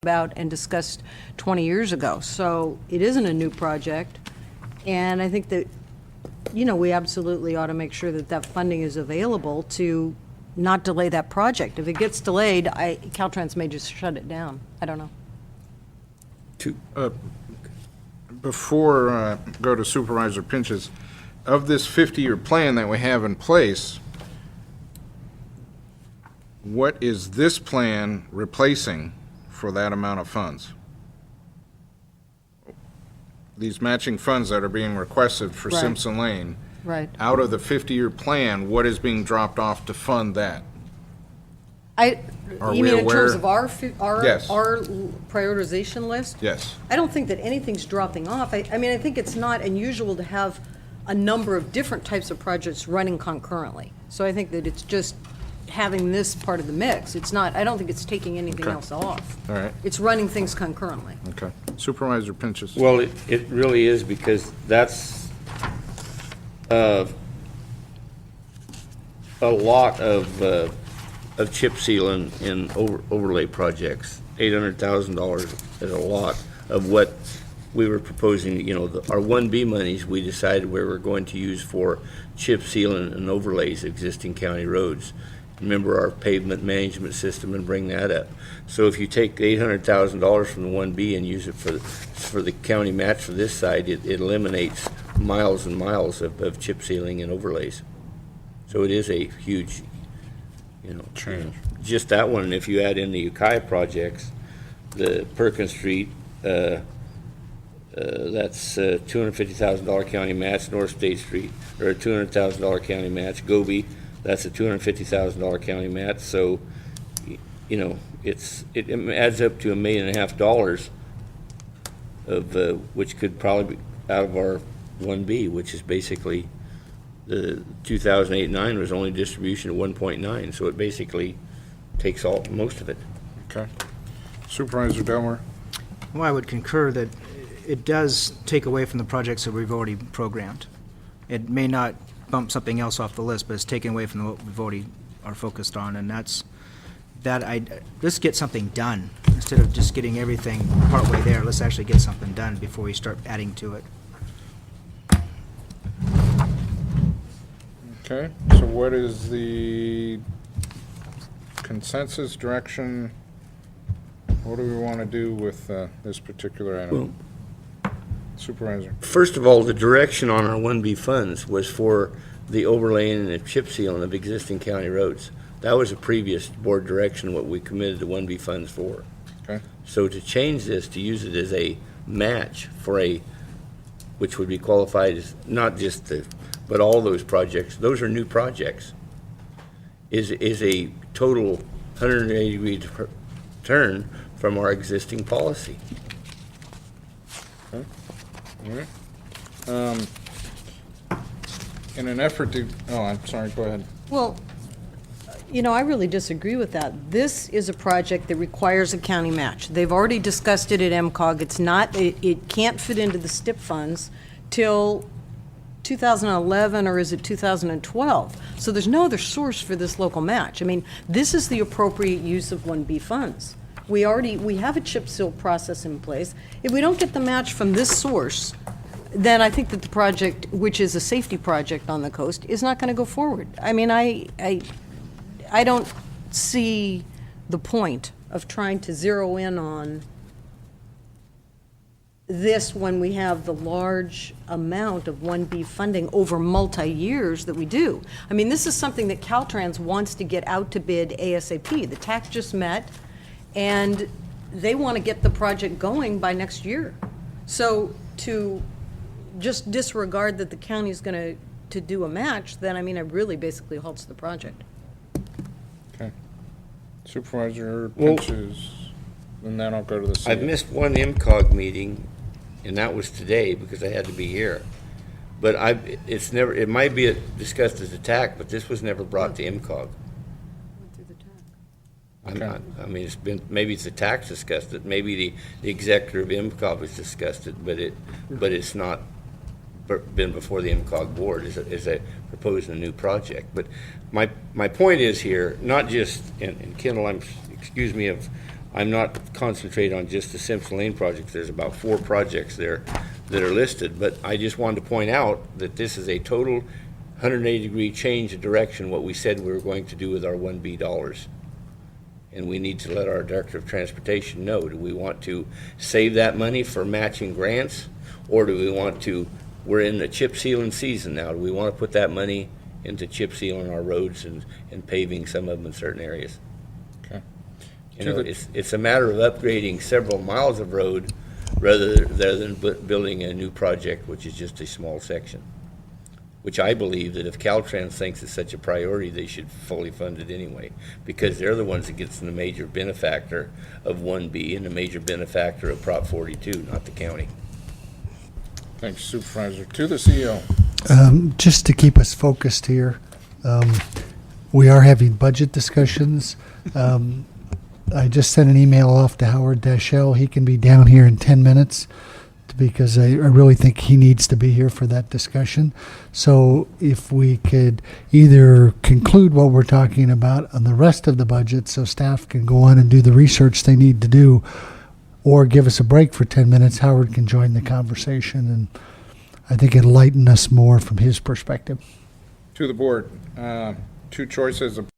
about and discussed 20 years ago. So it isn't a new project. And I think that, we absolutely ought to make sure that that funding is available to not delay that project. If it gets delayed, Caltrans may just shut it down. I don't know. Before go to Supervisor Pinches, of this 50-year plan that we have in place, what is this plan replacing for that amount of funds? These matching funds that are being requested for Right. Simpson Lane, Right. out of the 50-year plan, what is being dropped off to fund that? Are You we mean in terms aware- of our Yes. prioritization list? Yes. I don't think that anything's dropping off. I think it's not unusual to have a number of different types of projects running concurrently. So I think that it's just having this part of the mix. It's not, I don't think it's taking anything Okay. else off. All right, It's running things concurrently. okay. Supervisor Pinches. Well, it really is, because that's a lot of chip seal in overlay projects. $800,000 is a lot of what we were proposing. Our 1B monies, we decided we were going to use for chip sealing and overlays existing county roads. Remember our pavement management system and bring that up. So if you take $800,000 from the 1B and use it for the county match for this side, it eliminates miles and miles of chip sealing and overlays. So it is a huge, Change. just that one. And if you add in the Ukiah projects, the Perkins Street, that's $250,000 county match. North State Street, or a $200,000 county match. Gobi, that's a $250,000 county match. So, it adds up to $1.5 million of which could probably be out of our 1B, which is basically the 2008-9 was only distribution of 1.9, so it basically takes most of it. Okay. Supervisor Delmer. Well, I would concur that it does take away from the projects that we've already programmed. It may not bump something else off the list, but it's taken away from what we've already are focused on, and let's get something done instead of just getting everything partway there. Let's actually get something done before we start adding to it. Okay, so what is the consensus direction? What do we want to do with this particular item? Supervisor. First of all, the direction on our 1B funds was for the overlaying and the chip sealing of existing county roads. That was a previous board direction, what we committed the 1B funds for. Okay. So to change this, to use it as a match for which would be qualified as not just but all those projects, those are new projects, is a total 180-degree turn from our existing policy. Okay. All right. In an effort to, I'm sorry, go ahead. Well, I really disagree with that. This is a project that requires a county match. They've already discussed it at MCOG. It can't fit into the STIP funds till 2011, or is it 2012? So there's no other source for this local match. This is the appropriate use of 1B funds. We have a chip seal process in place. If we don't get the match from this source, then I think that the project, which is a safety project on the coast, is not going to go forward. I don't see the point of trying to zero in on this when we have the large amount of 1B funding over multi-years that we do. This is something that Caltrans wants to get out to bid ASAP. The TAC just met, and they want to get the project going by next year. So to just disregard that the county's going to do a match, then, it really basically halts the project. Okay. Supervisor Pinches, and then I'll go to the city. I've missed one MCOG meeting, and that was today because I had to be here. But it might be discussed as a TAC, but this was never brought to MCOG. Okay. It's been, maybe it's the TAC discussed it, maybe the executive of MCOG has discussed it, but it's not been before the MCOG board as a proposing a new project. But my point is here, not just, and Kendall, excuse me, I'm not concentrating on just the Simpson Lane project. There's about 4 projects there that are listed, but I just wanted to point out that this is a total 180-degree change of direction, what we said we were going to do with our 1B dollars. And we need to let our Director of Transportation know, do we want to save that money for matching grants? Or do we want to, we're in the chip sealing season now, do we want to put that money into chip sealing our roads and paving some of them in certain areas? Okay. You know, it's a matter of upgrading several miles of road rather than building a new project, which is just a small section. Which I believe that if Caltrans thinks it's such a priority, they should fully fund it anyway, because they're the ones that gets the major benefactor of 1B and the major benefactor of Prop 42, not the county. Thanks, Supervisor. To the CEO. Just to keep us focused here, we are having budget discussions. I just sent an email off to Howard Daschel. He can be down here in 10 minutes because I really think he needs to be here for that discussion. So if we could either conclude what we're talking about on the rest of the budget so staff can go on and do the research they need to do, or give us a break for 10 minutes, Howard can join the conversation, and I think it'll lighten us more from his perspective. To the board. 2 choices of